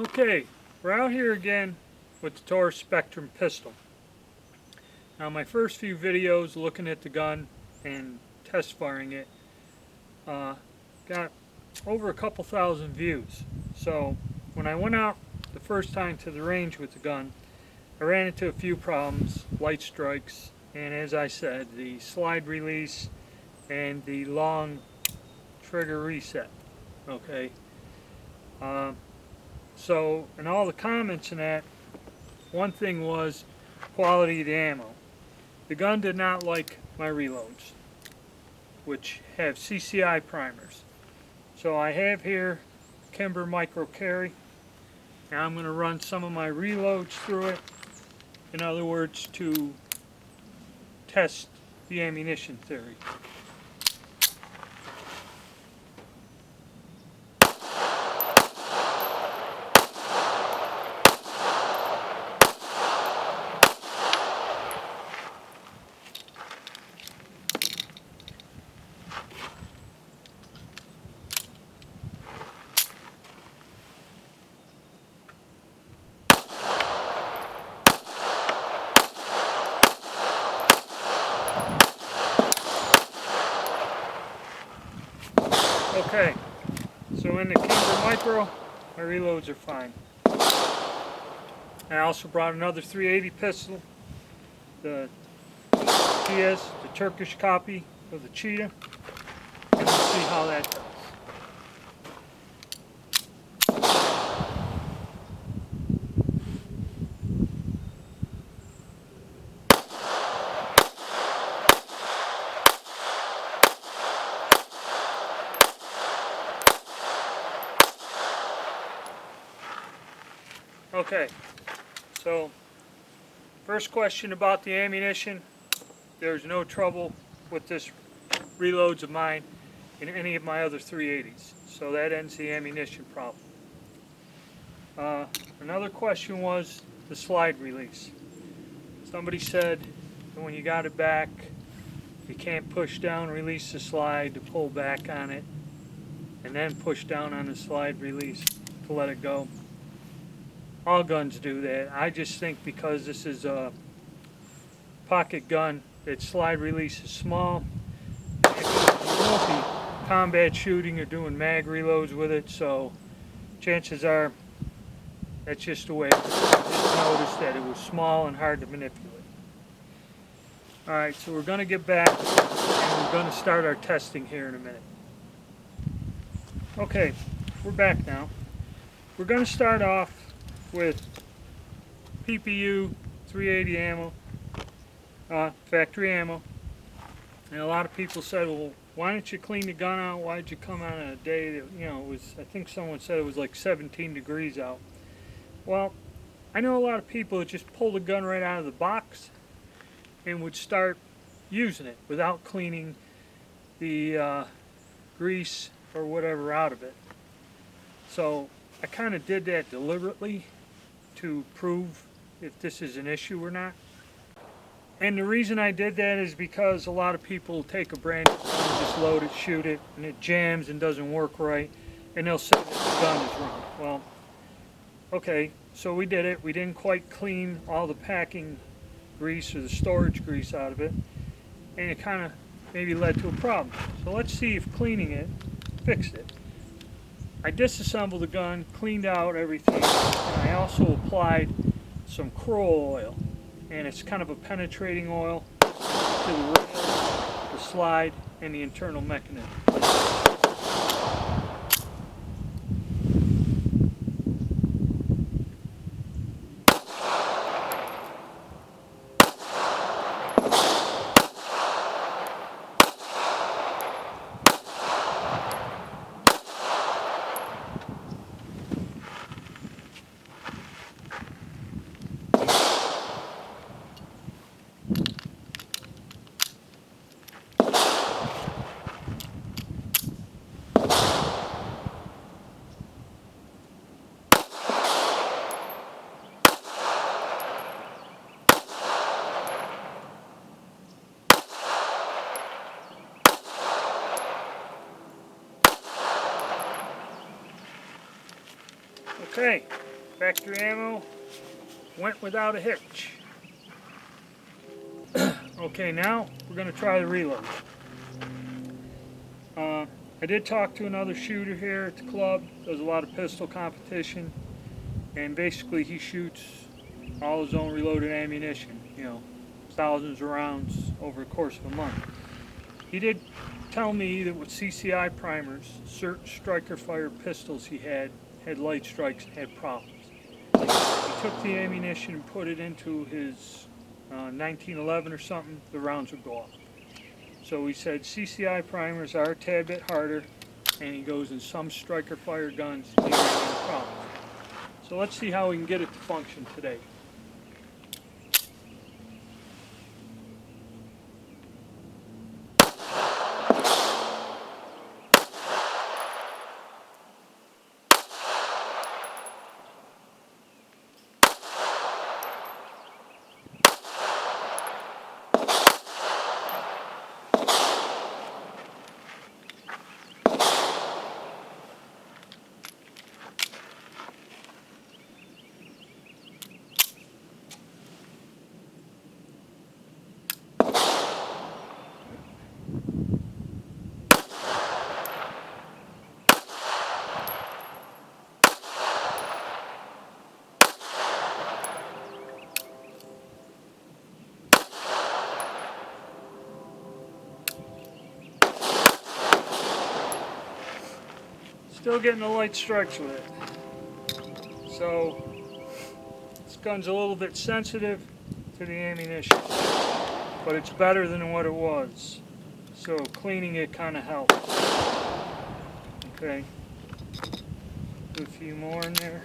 Okay, we're out here again with the Taurus Spectrum pistol. Now my first few videos looking at the gun and test firing it got over a couple thousand views. So when I went out the first time to the range with the gun, I ran into a few problems, light strikes, and as I said, the slide release and the long trigger reset. Okay. So in all the comments in that, one thing was quality of the ammo. The gun did not like my reloads, which have CCI primers. So I have here Kimber Micro Carry. Now I'm going to run some of my reloads through it. In other words, to test the ammunition theory. Okay, so in the Kimber Micro, my reloads are fine. I also brought another 380 pistol, the Ppyou, the Turkish copy of the Cheetah, and we'll see how that does. Okay, so first question about the ammunition. There's no trouble with this reloads of mine in any of my other 380s, so that ends the ammunition problem. Another question was the slide release. Somebody said that when you got it back, you can't push down, release the slide to pull back on it, and then push down on the slide release to let it go. All guns do that. I just think because this is a pocket gun, its slide release is small. You won't be combat shooting or doing mag reloads with it, so chances are that's just the way it is. I just noticed that it was small and hard to manipulate. Alright, so we're going to get back and we're going to start our testing here in a minute. Okay, we're back now. We're going to start off with Ppyou 380 ammo, factory ammo. And a lot of people said, well, why didn't you clean the gun out? Why did you come out on a day that, it was, I think someone said it was like 17 degrees out. Well, I know a lot of people that just pull the gun right out of the box and would start using it without cleaning the grease or whatever out of it. So I kind of did that deliberately to prove if this is an issue or not. And the reason I did that is because a lot of people take a brand new gun, just load it, shoot it, and it jams and doesn't work right, and they'll say that the gun is wrong. Well, okay, so we did it. We didn't quite clean all the packing grease or the storage grease out of it, and it kind of maybe led to a problem. So let's see if cleaning it fixed it. I disassembled the gun, cleaned out everything, and I also applied some Ppyou oil, and it's kind of a penetrating oil to the rail, the slide, and the internal mechanism. Okay, factory ammo went without a hitch. Okay, now we're going to try the reload. I did talk to another shooter here at the club, does a lot of pistol competition, and basically he shoots all his own reloaded ammunition, you know, thousands of rounds over the course of a month. He did tell me that with CCI primers, certain striker fire pistols he had light strikes and had problems. He took the ammunition and put it into his 1911 or something, the rounds would go off. So he said CCI primers are a tad bit harder, and he goes in some striker fire guns, he didn't have any problems. So let's see how we can get it to function today. Still getting the light strikes with it. So this gun's a little bit sensitive to the ammunition, but it's better than what it was. So cleaning it kind of helps. Okay, do a few more in there.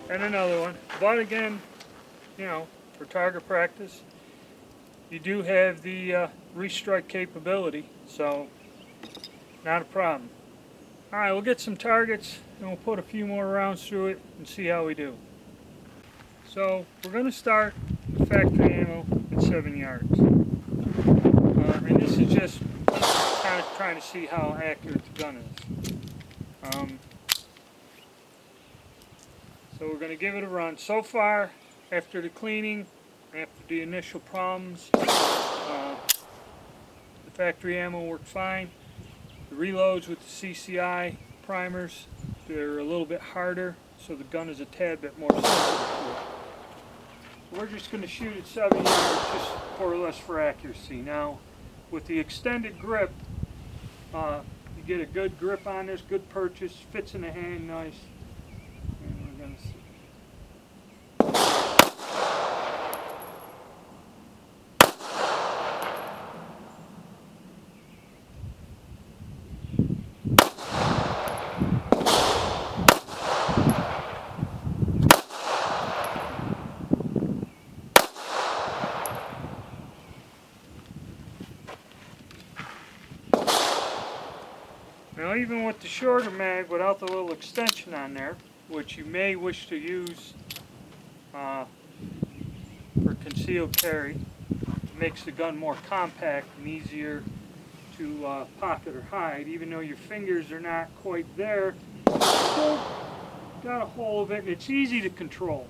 And another one. But again, you know, for target practice, you do have the restrike capability, so not a problem. Alright, we'll get some targets and we'll put a few more rounds through it and see how we do. So we're going to start with factory ammo at 7 yards. And this is just kind of trying to see how accurate the gun is. So we're going to give it a run. So far, after the cleaning, after the initial problems, the factory ammo worked fine. The reloads with the CCI primers, they're a little bit harder, so the gun is a tad bit more sensitive to it. We're just going to shoot at 7 yards, just more or less for accuracy. Now, with the extended grip, you get a good grip on this, good purchase, fits in the hand nice. And we're going to see. Now even with the shorter mag without the little extension on there, which you may wish to use for concealed carry, it makes the gun more compact and easier to pocket or hide. Even though your fingers are not quite there, you still got a hold of it and it's easy to control.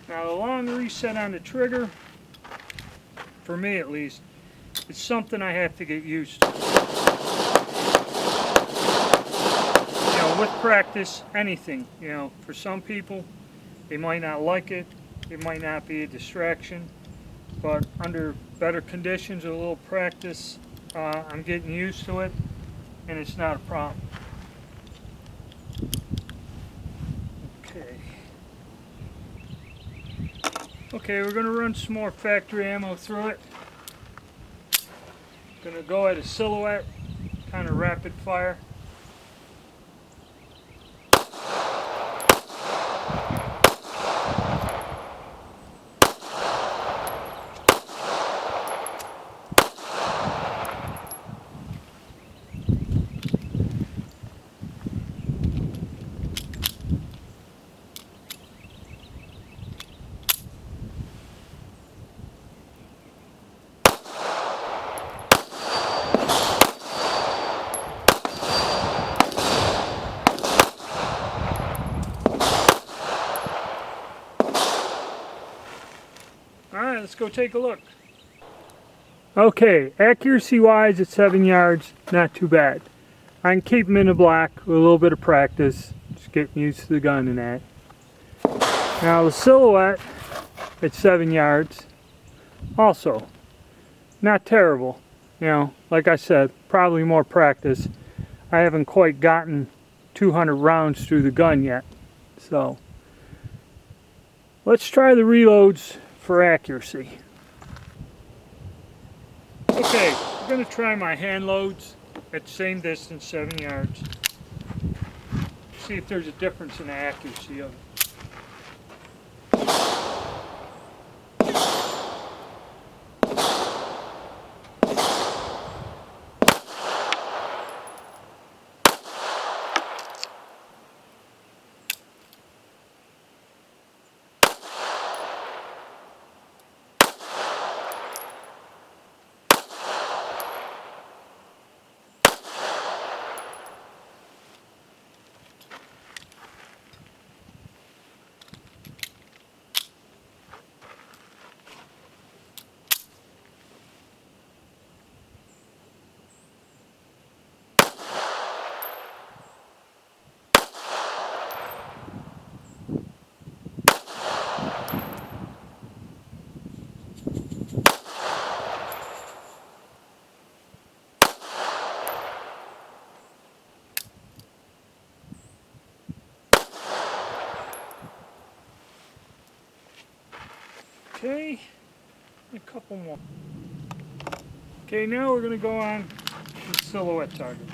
Now the long reset on the trigger, for me at least, is something I have to get used to. You know, with practice, anything, you know, for some people, they might not like it, it might not be a distraction, but under better conditions, with a little practice, I'm getting used to it, and it's not a problem. Okay, we're going to run some more factory ammo through it. Going to go at a silhouette, kind of rapid fire. go take a look. Okay, accuracy wise at 7 yards, not too bad. I can keep them in the black with a little bit of practice, just getting used to the gun and that. Now the silhouette at 7 yards, also not terrible. You know, like I said, probably more practice. I haven't quite gotten 200 rounds through the gun yet. So let's try the reloads for accuracy. Okay, I'm going to try my hand loads at the same distance, 7 yards. See if there's a difference in the accuracy of it. Okay, a couple more. Okay, now we're going to go on to the silhouette target.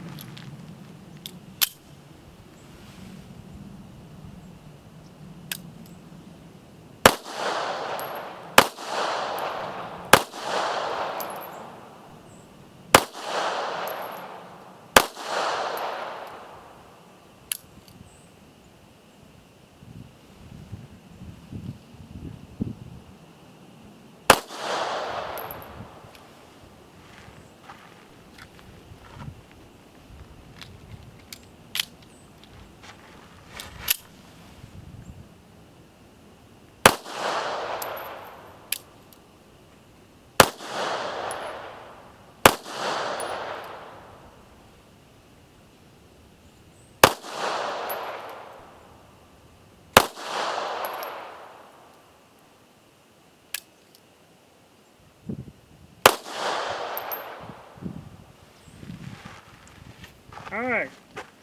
Alright,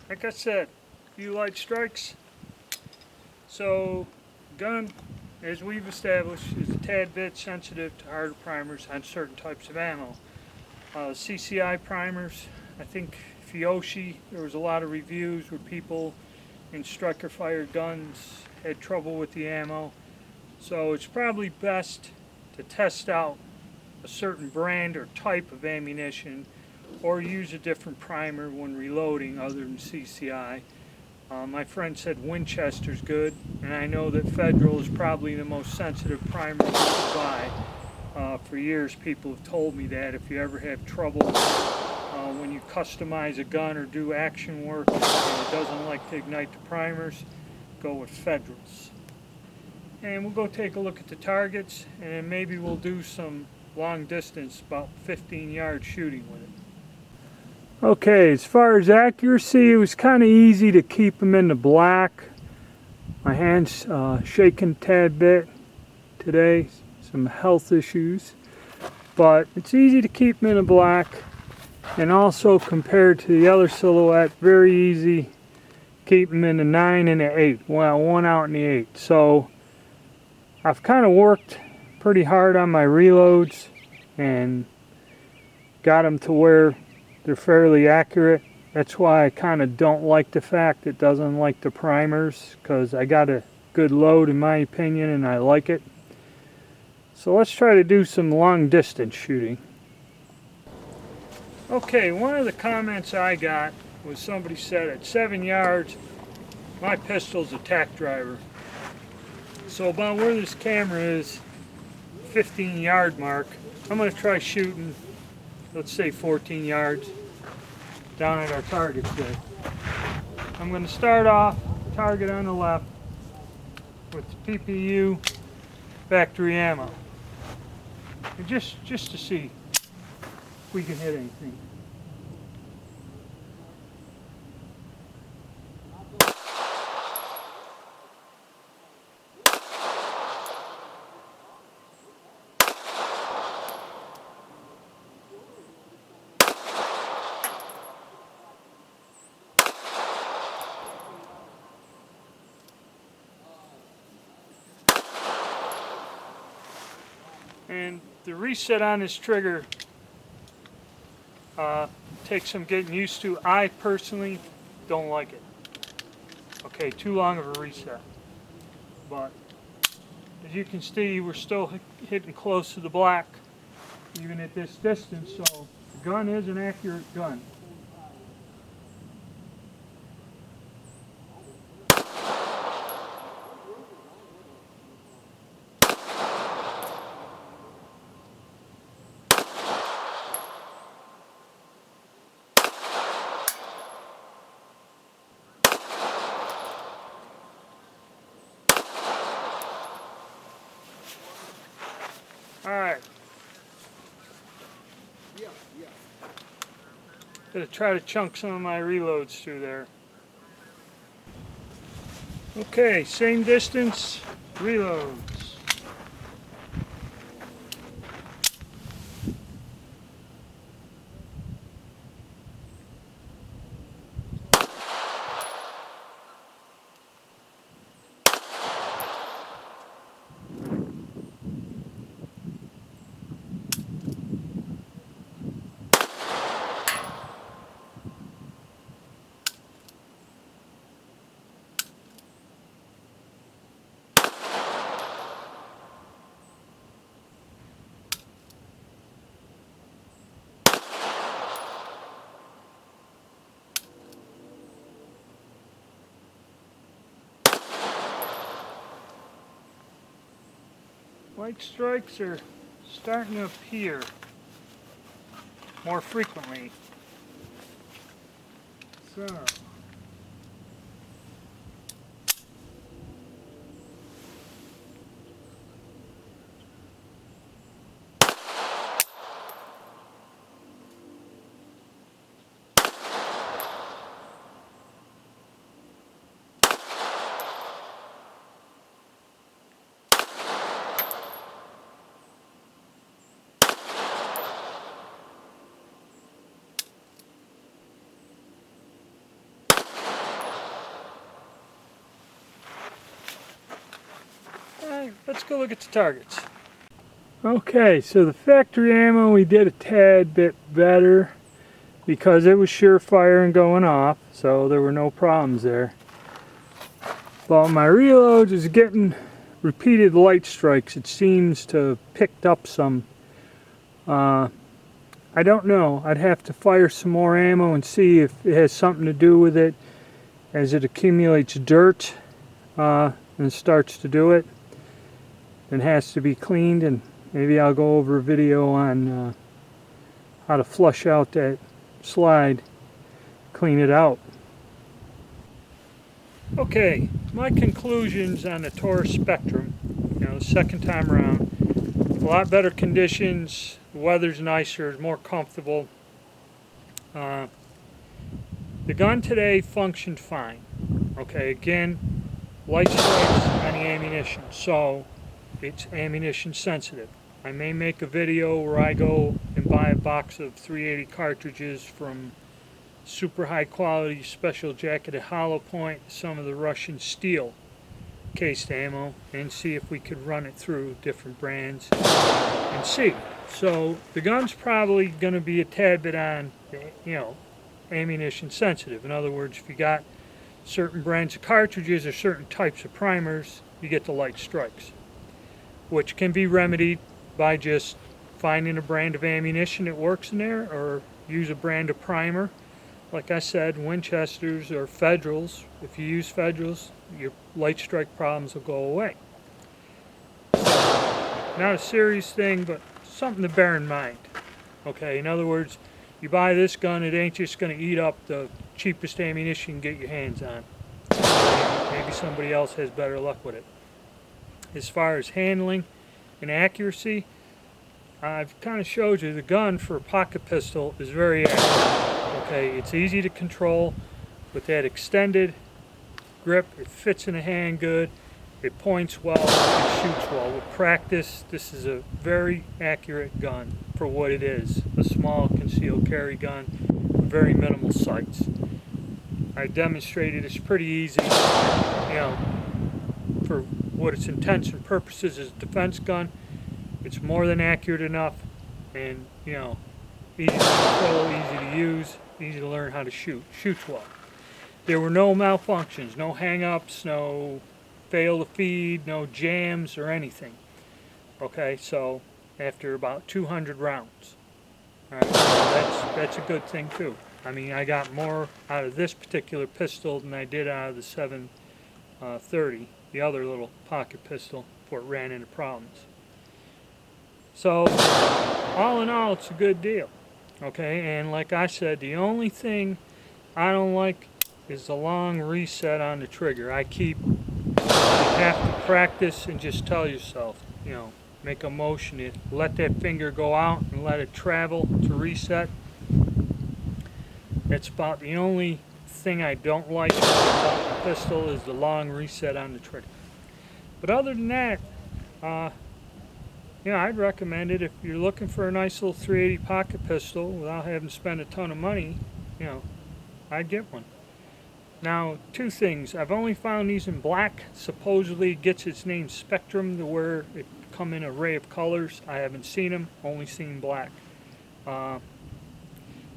like I said, a few light strikes. So, gun, as we've established, is a tad bit sensitive to harder primers on certain types of ammo. CCI primers, I think Ppyou, there was a lot of reviews where people in striker fired guns had trouble with the ammo. So it's probably best to test out a certain brand or type of ammunition or use a different primer when reloading other than CCI. My friend said Winchester's good, and I know that Federal is probably the most sensitive primer you can buy. For years people have told me that if you ever have trouble when you customize a gun or do action work and it doesn't like to ignite the primers, go with Federals. And we'll go take a look at the targets, and then maybe we'll do some long distance, about 15 yard shooting with it. Okay, as far as accuracy, it was kind of easy to keep them in the black. My hand's shaking a tad bit today, some health issues, but it's easy to keep them in the black. And also compared to the other silhouette, very easy, keep them in the 9 and the 8. Well, one out in the 8. So I've kind of worked pretty hard on my reloads and got them to where they're fairly accurate. That's why I kind of don't like the fact it doesn't like the primers, because I got a good load in my opinion and I like it. So let's try to do some long distance shooting. Okay, one of the comments I got was somebody said at 7 yards my pistol's a tack driver. So about where this camera is, 15 yard mark, I'm going to try shooting, let's say 14 yards down at our target there. I'm going to start off target on the left with the Ppyou factory ammo. and just to see if we can hit anything. And the reset on this trigger takes some getting used to. I personally don't like it. Okay, too long of a reset. But as you can see, we're still hitting close to the black, even at this distance, so the gun is an accurate gun. Alright. Gonna try to chunk some of my reloads through there. Okay, same distance, reloads. Light strikes are starting to appear more frequently. So, alright, let's go look at the targets. Okay, so the factory ammo we did a tad bit better because it was surefire and going off, so there were no problems there. But my reloads is getting repeated light strikes. It seems to have picked up some. I don't know. I'd have to fire some more ammo and see if it has something to do with it as it accumulates dirt and starts to do it. It has to be cleaned, and maybe I'll go over a video on how to flush out that slide, clean it out. Okay, my conclusions on the Taurus Spectrum, the second time around. A lot better conditions, the weather's nicer, it's more comfortable. The gun today functioned fine. Okay, again, light strikes on the ammunition, so it's ammunition sensitive. I may make a video where I go and buy a box of 380 cartridges from super high quality special jacketed hollow point, some of the Russian steel cased ammo, and see if we could run it through different brands and see. So the gun's probably going to be a tad bit on, ammunition sensitive. In other words, if you got certain brands of cartridges or certain types of primers, you get the light strikes, which can be remedied by just finding a brand of ammunition that works in there, or use a brand of primer. Like I said, Winchesters or Federals. If you use Federals, your light strike problems will go away. Not a serious thing, but something to bear in mind. Okay, in other words, you buy this gun, it ain't just going to eat up the cheapest ammunition you can get your hands on. Maybe somebody else has better luck with it. As far as handling and accuracy, I've kind of showed you the gun for a pocket pistol is very accurate. Okay, it's easy to control with that extended grip. It fits in the hand good. It points well. It shoots well. With practice, this is a very accurate gun for what it is. A small concealed carry gun with very minimal sights. I demonstrated it's pretty easy, for what its intents and purposes is a defense gun. It's more than accurate enough, and easy to control, easy to use, easy to learn how to shoot. Shoots well. There were no malfunctions, no hang-ups, no fail to feed, no jams or anything. Okay, so after about 200 rounds. Alright, so that's a good thing too. I mean, I got more out of this particular pistol than I did out of the 730, the other little pocket pistol, before it ran into problems. So, all in all, it's a good deal. Okay, and like I said, the only thing I don't like is the long reset on the trigger. You have to practice and just tell yourself, make a motion to let that finger go out and let it travel to reset. That's about the only thing I don't like about the pistol is the long reset on the trigger. But other than that, I'd recommend it if you're looking for a nice little 380 pocket pistol without having to spend a ton of money. I'd get one. Now, two things. I've only found these in black. Supposedly it gets its name Spectrum, to where it come in an array of colors. I haven't seen them, only seen black. And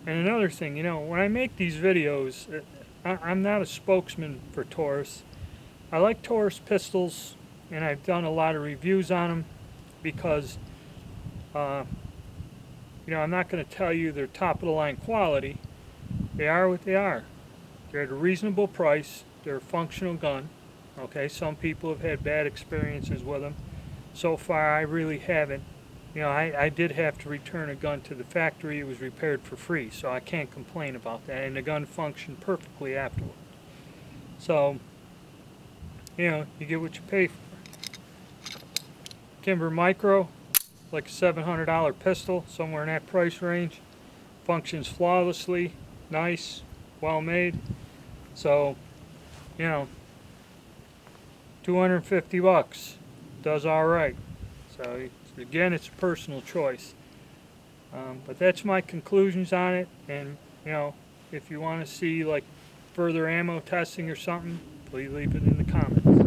another thing, when I make these videos, I'm not a spokesman for Taurus. I like Taurus pistols, and I've done a lot of reviews on them because, I'm not going to tell you they're top-of-the-line quality. They are what they are. They're at a reasonable price. They're a functional gun. Okay, some people have had bad experiences with them. So far, I really haven't. I did have to return a gun to the factory. It was repaired for free, so I can't complain about that. And the gun functioned perfectly afterward. So, you get what you pay for. Kimber Micro, like a $700 pistol, somewhere in that price range. Functions flawlessly, nice, well made. So, $250 does all right. So again, it's a personal choice. But that's my conclusions on it. And if you want to see like further ammo testing or something, please leave it in the comments.